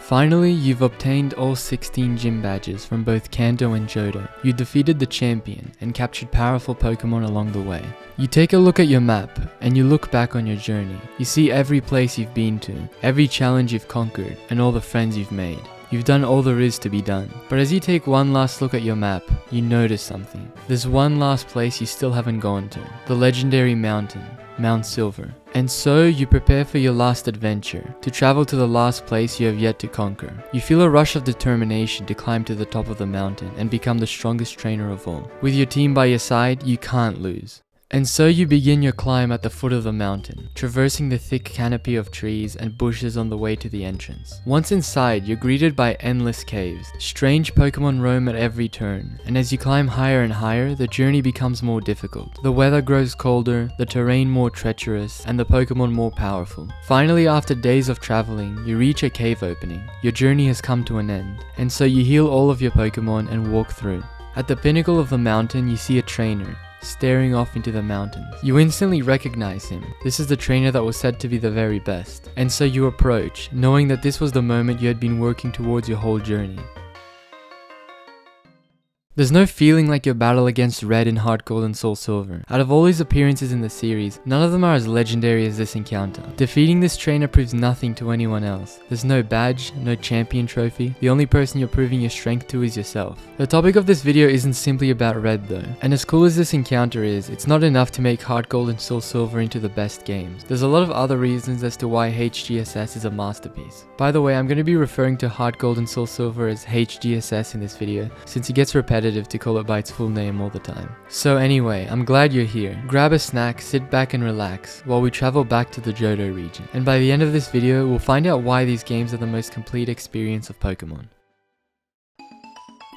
Finally, you've obtained all 16 gym badges from both Kanto and Johto. You defeated the champion and captured powerful Pokemon along the way. You take a look at your map and you look back on your journey. You see every place you've been to, every challenge you've conquered, and all the friends you've made. You've done all there is to be done. But as you take one last look at your map, you notice something. There's one last place you still haven't gone to. The legendary mountain, Mount Silver. And so you prepare for your last adventure, to travel to the last place you have yet to conquer. You feel a rush of determination to climb to the top of the mountain and become the strongest trainer of all. With your team by your side, you can't lose. And so you begin your climb at the foot of the mountain, traversing the thick canopy of trees and bushes on the way to the entrance. Once inside, you're greeted by endless caves. Strange Pokemon roam at every turn, and as you climb higher and higher, the journey becomes more difficult. The weather grows colder, the terrain more treacherous, and the Pokemon more powerful. Finally, after days of traveling, you reach a cave opening. Your journey has come to an end, and so you heal all of your Pokemon and walk through. At the pinnacle of the mountain, you see a trainer, staring off into the mountains. You instantly recognize him. This is the trainer that was said to be the very best. And so you approach, knowing that this was the moment you had been working towards your whole journey. There's no feeling like your battle against Red in Heart Gold and Soul Silver. Out of all his appearances in the series, none of them are as legendary as this encounter. Defeating this trainer proves nothing to anyone else. There's no badge, no champion trophy. The only person you're proving your strength to is yourself. The topic of this video isn't simply about Red though. And as cool as this encounter is, it's not enough to make Heart Gold and Soul Silver into the best games. There's a lot of other reasons as to why HGSS is a masterpiece. By the way, I'm going to be referring to Heart Gold and Soul Silver as HGSS in this video, since it gets repetitive to call it by its full name all the time. So anyway, I'm glad you're here. Grab a snack, sit back and relax while we travel back to the Johto region. And by the end of this video, we'll find out why these games are the most complete experience of Pokemon.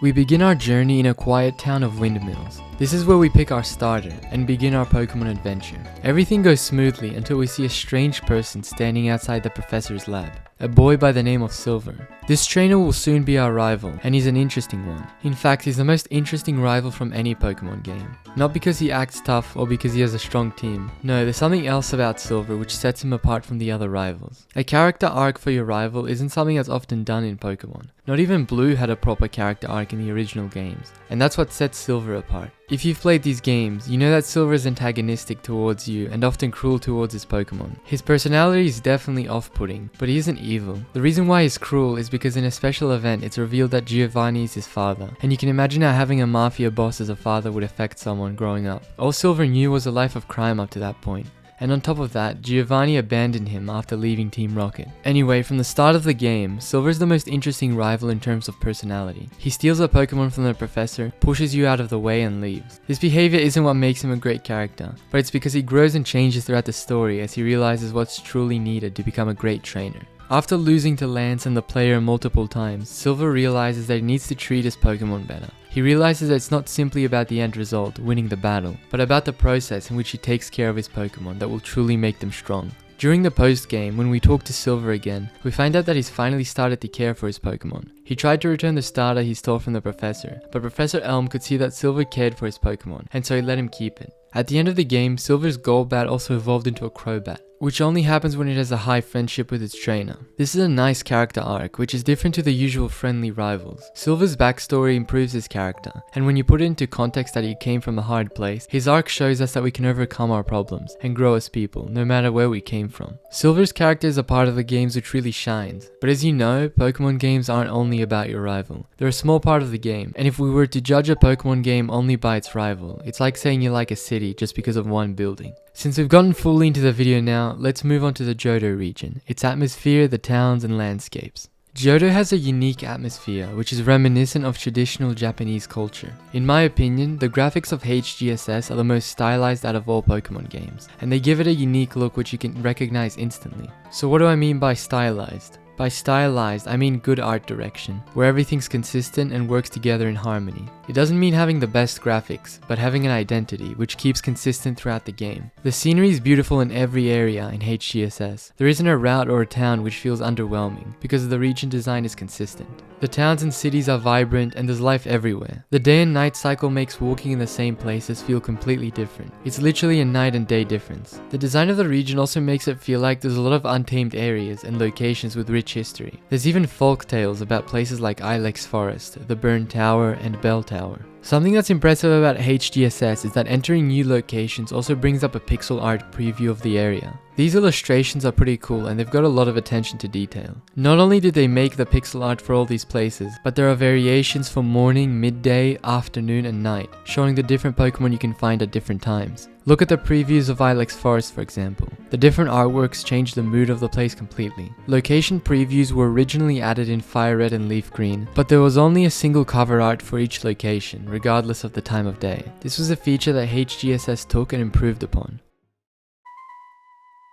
We begin our journey in a quiet town of Windmills. This is where we pick our starter and begin our Pokemon adventure. Everything goes smoothly until we see a strange person standing outside the professor's lab. A boy by the name of Silver. This trainer will soon be our rival, and he's an interesting one. In fact, he's the most interesting rival from any Pokemon game. Not because he acts tough or because he has a strong team. No, there's something else about Silver which sets him apart from the other rivals. A character arc for your rival isn't something that's often done in Pokemon. Not even Blue had a proper character arc in the original games, and that's what sets Silver apart. If you've played these games, you know that Silver is antagonistic towards you and often cruel towards his Pokemon. His personality is definitely off-putting, but he isn't evil. The reason why he's cruel is because in a special event it's revealed that Giovanni is his father, and you can imagine how having a mafia boss as a father would affect someone growing up. All Silver knew was a life of crime up to that point. And on top of that, Giovanni abandoned him after leaving Team Rocket. Anyway, from the start of the game, Silver is the most interesting rival in terms of personality. He steals a Pokemon from the professor, pushes you out of the way and leaves. This behavior isn't what makes him a great character, but it's because he grows and changes throughout the story as he realizes what's truly needed to become a great trainer. After losing to Lance and the player multiple times, Silver realizes that he needs to treat his Pokemon better. He realizes that it's not simply about the end result, winning the battle, but about the process in which he takes care of his Pokemon that will truly make them strong. During the post-game, when we talk to Silver again, we find out that he's finally started to care for his Pokemon. He tried to return the starter he stole from the professor, but Professor Elm could see that Silver cared for his Pokemon, and so he let him keep it. At the end of the game, Silver's Golbat also evolved into a Crobat, which only happens when it has a high friendship with its trainer. This is a nice character arc, which is different to the usual friendly rivals. Silver's backstory improves his character, and when you put it into context that he came from a hard place, his arc shows us that we can overcome our problems and grow as people, no matter where we came from. Silver's character is a part of the games which really shines, but as you know, Pokemon games aren't only about your rival. They're a small part of the game, and if we were to judge a Pokemon game only by its rival, it's like saying you like a city just because of one building. Since we've gotten fully into the video now, let's move on to the Johto region, its atmosphere, the towns and landscapes. Johto has a unique atmosphere which is reminiscent of traditional Japanese culture. In my opinion, the graphics of HGSS are the most stylized out of all Pokemon games, and they give it a unique look which you can recognize instantly. So what do I mean by stylized? By stylized, I mean good art direction, where everything's consistent and works together in harmony. It doesn't mean having the best graphics, but having an identity which keeps consistent throughout the game. The scenery is beautiful in every area in HGSS. There isn't a route or a town which feels underwhelming, because the region design is consistent. The towns and cities are vibrant and there's life everywhere. The day and night cycle makes walking in the same places feel completely different. It's literally a night and day difference. The design of the region also makes it feel like there's a lot of untamed areas and locations with rich history. There's even folk tales about places like Ilex Forest, the Burn Tower, and Bell Tower. Something that's impressive about HGSS is that entering new locations also brings up a pixel art preview of the area. These illustrations are pretty cool and they've got a lot of attention to detail. Not only did they make the pixel art for all these places, but there are variations for morning, midday, afternoon, and night, showing the different Pokemon you can find at different times. Look at the previews of Ilex Forest for example. The different artworks change the mood of the place completely. Location previews were originally added in Fire Red and Leaf Green, but there was only a single cover art for each location, regardless of the time of day. This was a feature that HGSS took and improved upon.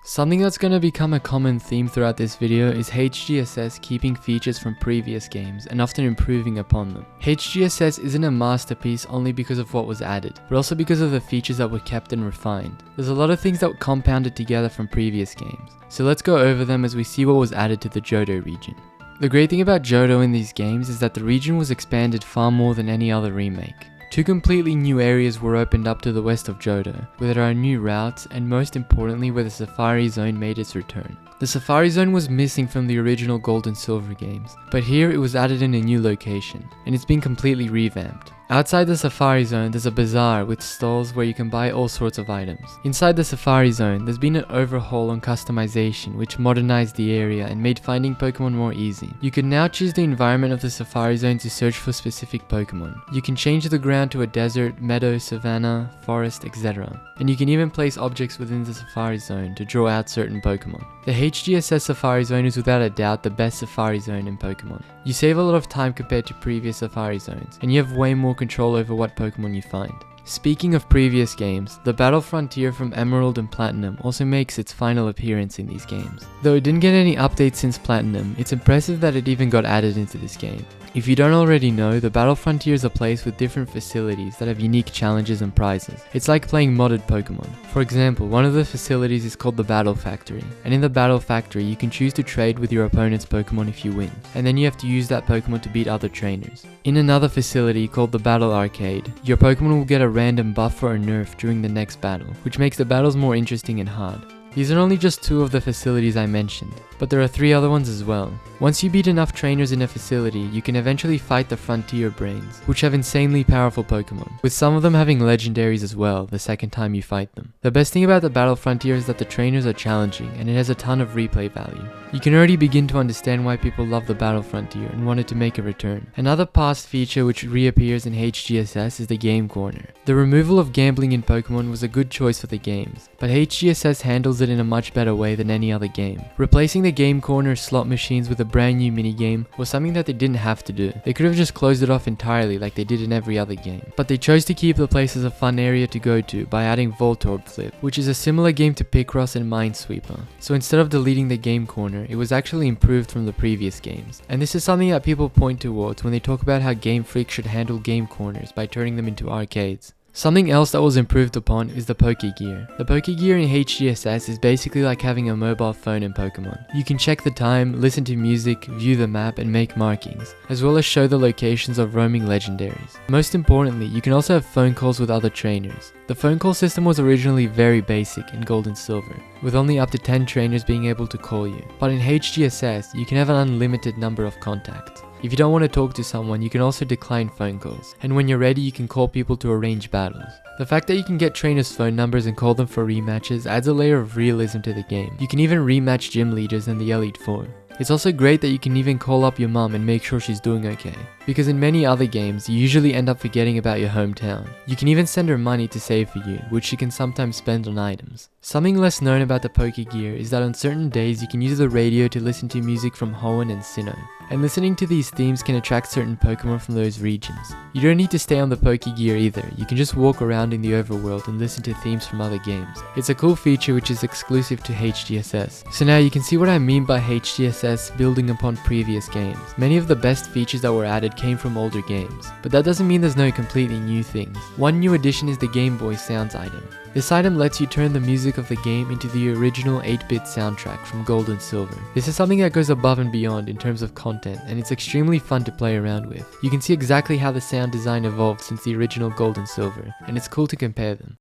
Something that's going to become a common theme throughout this video is HGSS keeping features from previous games and often improving upon them. HGSS isn't a masterpiece only because of what was added, but also because of the features that were kept and refined. There's a lot of things that were compounded together from previous games, so let's go over them as we see what was added to the Johto region. The great thing about Johto in these games is that the region was expanded far more than any other remake. 2 completely new areas were opened up to the west of Johto, where there are new routes and most importantly where the Safari Zone made its return. The Safari Zone was missing from the original Gold and Silver games, but here it was added in a new location, and it's been completely revamped. Outside the Safari Zone, there's a bazaar with stalls where you can buy all sorts of items. Inside the Safari Zone, there's been an overhaul on customization which modernized the area and made finding Pokemon more easy. You can now choose the environment of the Safari Zone to search for specific Pokemon. You can change the ground to a desert, meadow, savanna, forest, etc. And you can even place objects within the Safari Zone to draw out certain Pokemon. The HGSS Safari Zone is without a doubt the best Safari Zone in Pokemon. You save a lot of time compared to previous Safari Zones, and you have way more control over what Pokemon you find. Speaking of previous games, the Battle Frontier from Emerald and Platinum also makes its final appearance in these games. Though it didn't get any updates since Platinum, it's impressive that it even got added into this game. If you don't already know, the Battle Frontier is a place with different facilities that have unique challenges and prizes. It's like playing modded Pokemon. For example, one of the facilities is called the Battle Factory, and in the Battle Factory you can choose to trade with your opponent's Pokemon if you win, and then you have to use that Pokemon to beat other trainers. In another facility called the Battle Arcade, your Pokemon will get a random buff or a nerf during the next battle, which makes the battles more interesting and hard. These are only just 2 of the facilities I mentioned, but there are 3 other ones as well. Once you beat enough trainers in a facility, you can eventually fight the Frontier Brains, which have insanely powerful Pokemon, with some of them having legendaries as well the second time you fight them. The best thing about the Battle Frontier is that the trainers are challenging and it has a ton of replay value. You can already begin to understand why people love the Battle Frontier and wanted to make a return. Another past feature which reappears in HGSS is the Game Corner. The removal of gambling in Pokemon was a good choice for the games, but HGSS handles it in a much better way than any other game. Replacing the Game Corner slot machines with a brand new minigame was something that they didn't have to do. They could have just closed it off entirely like they did in every other game. But they chose to keep the place as a fun area to go to by adding Voltorb Flip, which is a similar game to Picross and Minesweeper. So instead of deleting the Game Corner, it was actually improved from the previous games. And this is something that people point towards when they talk about how Game Freak should handle game corners by turning them into arcades. Something else that was improved upon is the Pokegear. The Pokegear in HGSS is basically like having a mobile phone in Pokemon. You can check the time, listen to music, view the map, and make markings, as well as show the locations of roaming legendaries. Most importantly, you can also have phone calls with other trainers. The phone call system was originally very basic in Gold and Silver, with only up to 10 trainers being able to call you. But in HGSS, you can have an unlimited number of contacts. If you don't want to talk to someone, you can also decline phone calls, and when you're ready you can call people to arrange battles. The fact that you can get trainers' phone numbers and call them for rematches adds a layer of realism to the game. You can even rematch gym leaders in the Elite Four. It's also great that you can even call up your mum and make sure she's doing okay, because in many other games you usually end up forgetting about your hometown. You can even send her money to save for you, which she can sometimes spend on items. Something less known about the Pokegear is that on certain days you can use the radio to listen to music from Hoenn and Sinnoh, and listening to these themes can attract certain Pokemon from those regions. You don't need to stay on the Pokegear either, you can just walk around in the overworld and listen to themes from other games. It's a cool feature which is exclusive to HGSS. So now you can see what I mean by HGSS building upon previous games. Many of the best features that were added came from older games, but that doesn't mean there's no completely new things. One new addition is the Game Boy Sounds item. This item lets you turn the music of the game into the original 8-bit soundtrack from Gold and Silver. This is something that goes above and beyond in terms of content, and it's extremely fun to play around with. You can see exactly how the sound design evolved since the original Gold and Silver, and it's cool to compare them.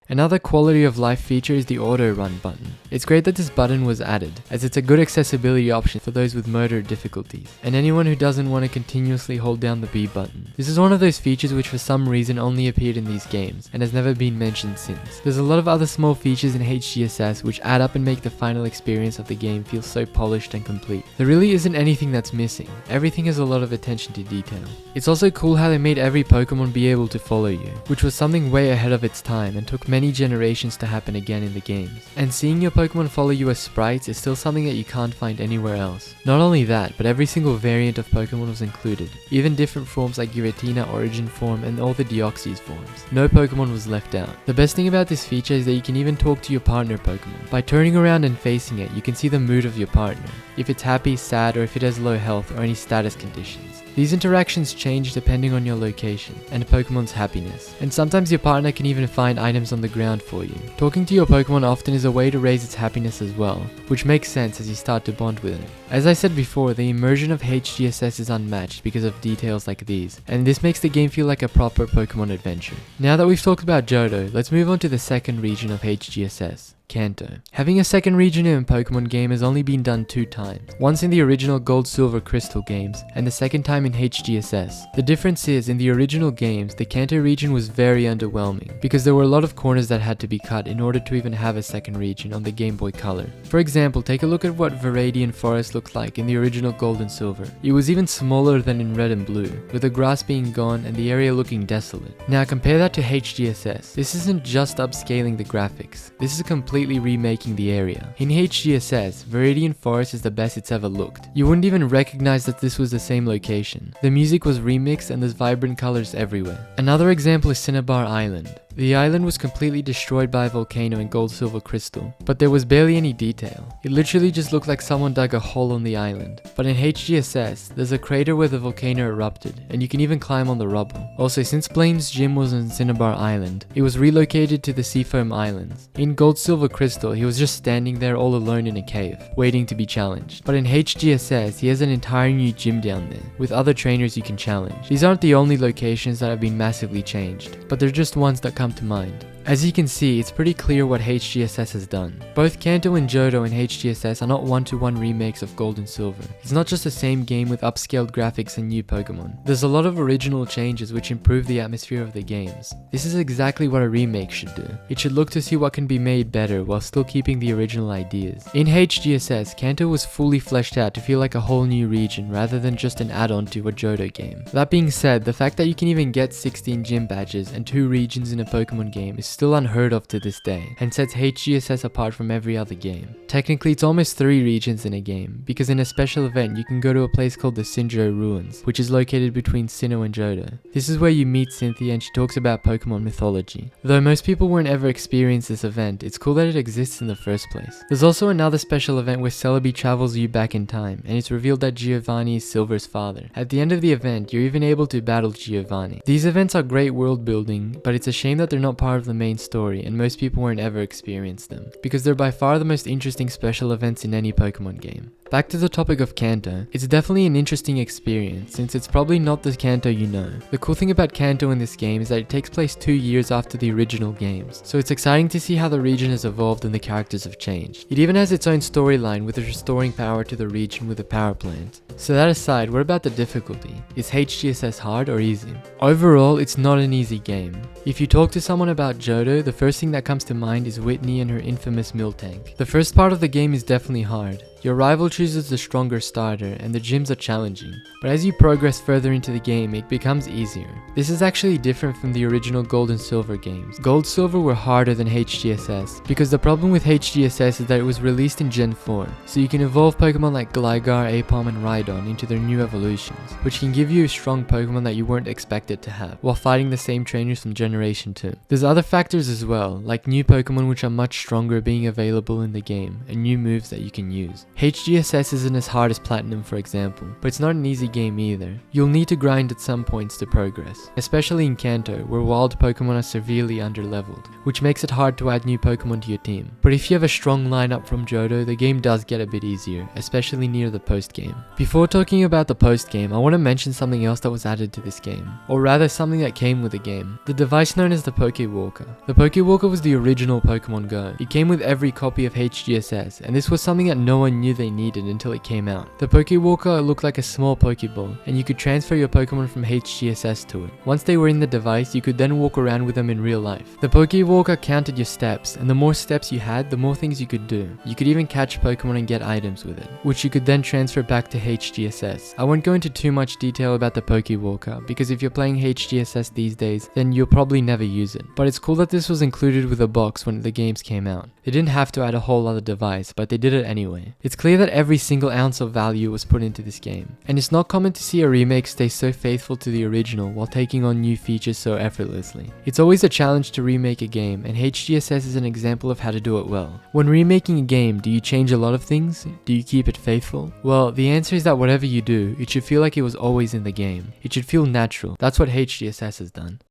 Another quality of life feature is the auto run button. It's great that this button was added, as it's a good accessibility option for those with motor difficulties, and anyone who doesn't want to continuously hold down the B button. This is one of those features which for some reason only appeared in these games, and has never been mentioned since. There's a lot of other small features in HGSS which add up and make the final experience of the game feel so polished and complete. There really isn't anything that's missing. Everything has a lot of attention to detail. It's also cool how they made every Pokemon be able to follow you, which was something way ahead of its time and took many generations to happen again in the games. And seeing your Pokemon follow you as sprites is still something that you can't find anywhere else. Not only that, but every single variant of Pokemon was included, even different forms like Giratina Origin form and all the Deoxys forms. No Pokemon was left out. The best thing about this feature is that you can even talk to your partner Pokemon. By turning around and facing it, you can see the mood of your partner, if it's happy, sad, or if it has low health or any status conditions. These interactions change depending on your location and Pokemon's happiness, and sometimes your partner can even find items on the ground for you. Talking to your Pokemon often is a way to raise its happiness as well, which makes sense as you start to bond with it. As I said before, the immersion of HGSS is unmatched because of details like these, and this makes the game feel like a proper Pokemon adventure. Now that we've talked about Johto, let's move on to the second region of HGSS. Kanto. Having a second region in a Pokemon game has only been done 2 times, once in the original Gold, Silver, Crystal games, and the second time in HGSS. The difference is, in the original games, the Kanto region was very underwhelming, because there were a lot of corners that had to be cut in order to even have a second region on the Game Boy Color. For example, take a look at what Viridian Forest looked like in the original Gold and Silver. It was even smaller than in Red and Blue, with the grass being gone and the area looking desolate. Now compare that to HGSS. This isn't just upscaling the graphics, this is completely remaking the area. In HGSS, Viridian Forest is the best it's ever looked. You wouldn't even recognize that this was the same location. The music was remixed and there's vibrant colors everywhere. Another example is Cinnabar Island. The island was completely destroyed by a volcano in Gold, Silver, Crystal, but there was barely any detail. It literally just looked like someone dug a hole on the island. But in HGSS, there's a crater where the volcano erupted, and you can even climb on the rubble. Also, since Blaine's gym was on Cinnabar Island, it was relocated to the Seafoam Islands. In Gold, Silver, Crystal, he was just standing there all alone in a cave, waiting to be challenged. But in HGSS, he has an entire new gym down there, with other trainers you can challenge. These aren't the only locations that have been massively changed, but they're just ones that come to mind. As you can see, it's pretty clear what HGSS has done. Both Kanto and Johto in HGSS are not one-to-one remakes of Gold and Silver. It's not just the same game with upscaled graphics and new Pokemon. There's a lot of original changes which improve the atmosphere of the games. This is exactly what a remake should do. It should look to see what can be made better while still keeping the original ideas. In HGSS, Kanto was fully fleshed out to feel like a whole new region rather than just an add-on to a Johto game. That being said, the fact that you can even get 16 gym badges and 2 regions in a Pokemon game is still unheard of to this day, and sets HGSS apart from every other game. Technically, it's almost 3 regions in a game, because in a special event you can go to a place called the Sinjoh Ruins, which is located between Sinnoh and Johto. This is where you meet Cynthia and she talks about Pokemon mythology. Though most people won't ever experience this event, it's cool that it exists in the first place. There's also another special event where Celebi travels you back in time, and it's revealed that Giovanni is Silver's father. At the end of the event, you're even able to battle Giovanni. These events are great world building, but it's a shame that they're not part of the main story and most people won't ever experience them, because they're by far the most interesting special events in any Pokemon game. Back to the topic of Kanto, it's definitely an interesting experience since it's probably not the Kanto you know. The cool thing about Kanto in this game is that it takes place 2 years after the original games, so it's exciting to see how the region has evolved and the characters have changed. It even has its own storyline with restoring power to the region with a power plant. So that aside, what about the difficulty? Is HGSS hard or easy? Overall, it's not an easy game. If you talk to someone about Johto, the first thing that comes to mind is Whitney and her infamous Miltank. The first part of the game is definitely hard. Your rival chooses the stronger starter, and the gyms are challenging. But as you progress further into the game, it becomes easier. This is actually different from the original Gold and Silver games. Gold Silver were harder than HGSS, because the problem with HGSS is that it was released in Gen 4, so you can evolve Pokemon like Gligar, Aipom, and Rhydon into their new evolutions, which can give you a strong Pokemon that you weren't expected to have, while fighting the same trainers from Generation 2. There's other factors as well, like new Pokemon which are much stronger being available in the game, and new moves that you can use. HGSS isn't as hard as Platinum, for example, but it's not an easy game either. You'll need to grind at some points to progress, especially in Kanto, where wild Pokemon are severely underleveled, which makes it hard to add new Pokemon to your team. But if you have a strong lineup from Johto, the game does get a bit easier, especially near the post-game. Before talking about the post-game, I want to mention something else that was added to this game, or rather something that came with the game. The device known as the Pokewalker. The Pokewalker was the original Pokemon Go. It came with every copy of HGSS, and this was something that no one knew they needed until it came out. The Pokewalker looked like a small Pokeball, and you could transfer your Pokemon from HGSS to it. Once they were in the device, you could then walk around with them in real life. The Pokewalker counted your steps, and the more steps you had, the more things you could do. You could even catch Pokemon and get items with it, which you could then transfer back to HGSS. I won't go into too much detail about the Pokewalker, because if you're playing HGSS these days, then you'll probably never use it. But it's cool that this was included with a box when the games came out. They didn't have to add a whole other device, but they did it anyway. It's clear that every single ounce of value was put into this game, and it's not common to see a remake stay so faithful to the original while taking on new features so effortlessly. It's always a challenge to remake a game, and HGSS is an example of how to do it well. When remaking a game, do you change a lot of things? Do you keep it faithful? Well, the answer is that whatever you do, it should feel like it was always in the game. It should feel natural. That's what HGSS has done.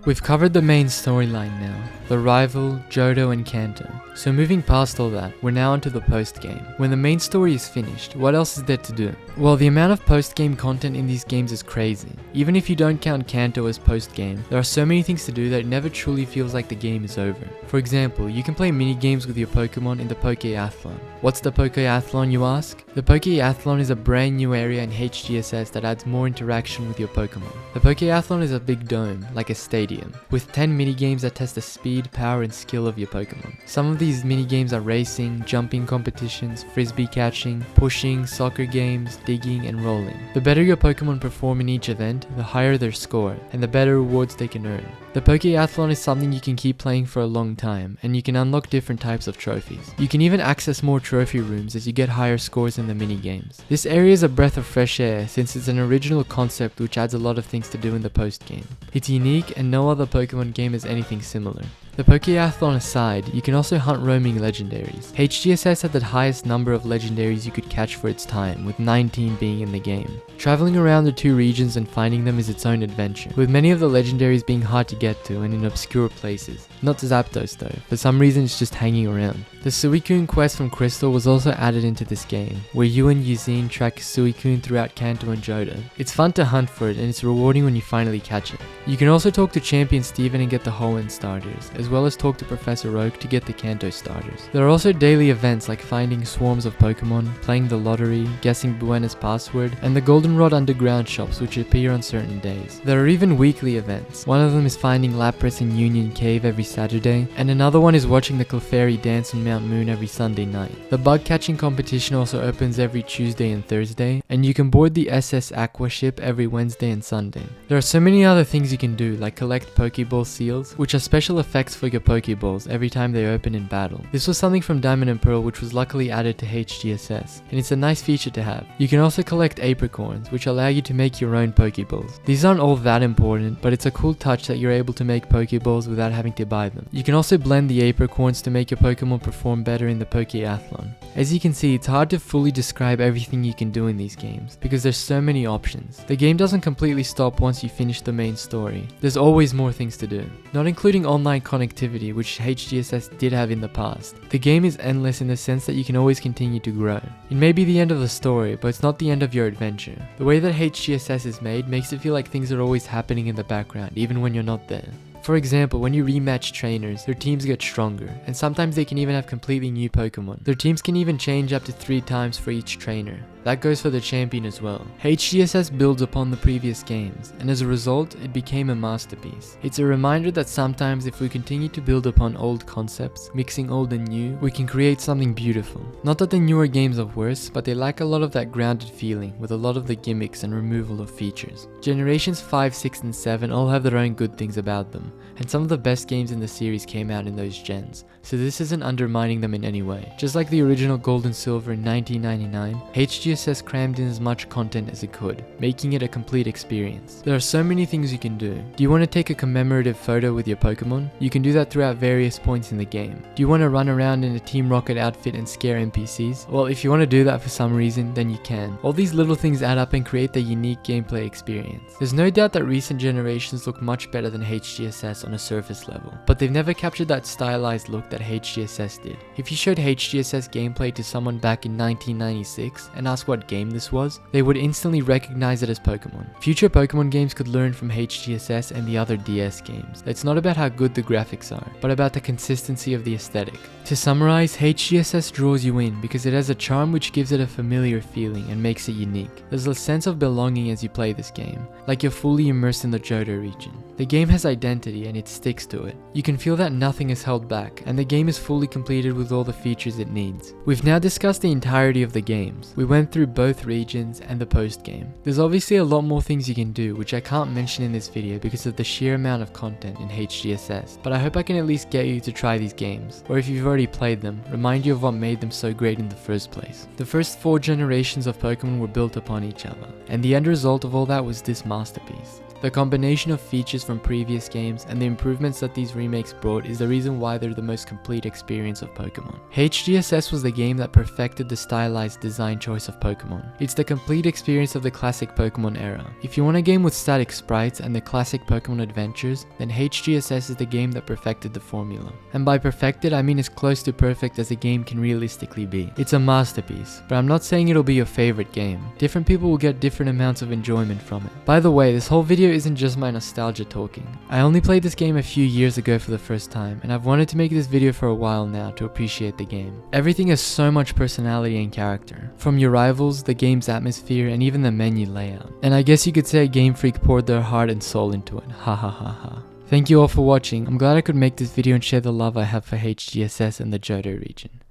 We've covered the main storyline now, the rival, Johto and Kanto. So moving past all that, we're now onto the post-game. When the main story is finished, what else is there to do? Well, the amount of post-game content in these games is crazy. Even if you don't count Kanto as post-game, there are so many things to do that it never truly feels like the game is over. For example, you can play mini-games with your Pokemon in the Pokeathlon. What's the Pokeathlon, you ask? The Pokeathlon is a brand new area in HGSS that adds more interaction with your Pokemon. The Pokeathlon is a big dome, like a stadium, with 10 mini-games that test the speed, power and skill of your Pokemon. Some of these mini-games are racing, jumping competitions, frisbee catching, pushing, soccer games, digging and rolling. The better your Pokemon perform in each event, the higher their score, and the better rewards they can earn. The Pokeathlon is something you can keep playing for a long time, and you can unlock different types of trophies. You can even access more trophy rooms as you get higher scores in the mini-games. This area is a breath of fresh air since it's an original concept which adds a lot of things to do in the post-game. It's unique and no other Pokemon game has anything similar. The Pokeathlon aside, you can also hunt roaming legendaries. HGSS had the highest number of legendaries you could catch for its time, with 19 being in the game. Traveling around the two regions and finding them is its own adventure, with many of the legendaries being hard to get to and in obscure places. Not Zapdos though, for some reason it's just hanging around. The Suicune quest from Crystal was also added into this game, where you and Eugene track Suicune throughout Kanto and Johto. It's fun to hunt for it and it's rewarding when you finally catch it. You can also talk to Champion Steven and get the Hoenn starters, as well as talk to Professor Oak to get the Kanto starters. There are also daily events like finding swarms of Pokemon, playing the lottery, guessing Buena's password, and the Goldenrod underground shops which appear on certain days. There are even weekly events. One of them is finding Lapras in Union Cave every Saturday, and another one is watching the Clefairy dance on Mount Moon every Sunday night. The bug catching competition also opens every Tuesday and Thursday, and you can board the SS Aqua ship every Wednesday and Sunday. There are so many other things you can do, like collect Pokeball seals, which are special effects for your Pokeballs every time they open in battle. This was something from Diamond and Pearl which was luckily added to HGSS, and it's a nice feature to have. You can also collect apricorns, which allow you to make your own Pokeballs. These aren't all that important, but it's a cool touch that you're able to make Pokeballs without having to buy them. You can also blend the apricorns to make your Pokemon perform better in the Pokeathlon. As you can see, it's hard to fully describe everything you can do in these games, because there's so many options. The game doesn't completely stop once you finish the main story. There's always more things to do, not including online connectivity, which HGSS did have in the past. The game is endless in the sense that you can always continue to grow. It may be the end of the story, but it's not the end of your adventure. The way that HGSS is made makes it feel like things are always happening in the background, even when you're not there. For example, when you rematch trainers, their teams get stronger, and sometimes they can even have completely new Pokemon. Their teams can even change up to 3 times for each trainer. That goes for the champion as well. HGSS builds upon the previous games, and as a result, it became a masterpiece. It's a reminder that sometimes if we continue to build upon old concepts, mixing old and new, we can create something beautiful. Not that the newer games are worse, but they lack a lot of that grounded feeling with a lot of the gimmicks and removal of features. Generations 5, 6, and 7 all have their own good things about them, and some of the best games in the series came out in those gens, so this isn't undermining them in any way. Just like the original Gold and Silver in 1999, HGSS crammed in as much content as it could, making it a complete experience. There are so many things you can do. Do you want to take a commemorative photo with your Pokemon? You can do that throughout various points in the game. Do you want to run around in a Team Rocket outfit and scare NPCs? Well, if you want to do that for some reason, then you can. All these little things add up and create the unique gameplay experience. There's no doubt that recent generations look much better than HGSS on a surface level, but they've never captured that stylized look that HGSS did. If you showed HGSS gameplay to someone back in 1996 and asked what game this was, they would instantly recognize it as Pokemon. Future Pokemon games could learn from HGSS and the other DS games. It's not about how good the graphics are, but about the consistency of the aesthetic. To summarize, HGSS draws you in because it has a charm which gives it a familiar feeling and makes it unique. There's a sense of belonging as you play this game, like you're fully immersed in the Johto region. The game has identity and it sticks to it. You can feel that nothing is held back, and the game is fully completed with all the features it needs. We've now discussed the entirety of the games. We went through both regions and the post-game. There's obviously a lot more things you can do, which I can't mention in this video because of the sheer amount of content in HGSS, but I hope I can at least get you to try these games, or if you've already played them, remind you of what made them so great in the first place. The first 4 generations of Pokemon were built upon each other, and the end result of all that was this masterpiece. The combination of features from previous games and the improvements that these remakes brought is the reason why they're the most complete experience of Pokemon. HGSS was the game that perfected the stylized design choice of Pokemon. It's the complete experience of the classic Pokemon era. If you want a game with static sprites and the classic Pokemon adventures, then HGSS is the game that perfected the formula. And by perfected, I mean as close to perfect as a game can realistically be. It's a masterpiece, but I'm not saying it'll be your favorite game. Different people will get different amounts of enjoyment from it. By the way, this whole video isn't just my nostalgia talking. I only played this game a few years ago for the first time, and I've wanted to make this video for a while now to appreciate the game. Everything has so much personality and character, from your rivals, the game's atmosphere, and even the menu layout. And I guess you could say Game Freak poured their heart and soul into it. Ha ha ha ha. Thank you all for watching. I'm glad I could make this video and share the love I have for HGSS and the Johto region.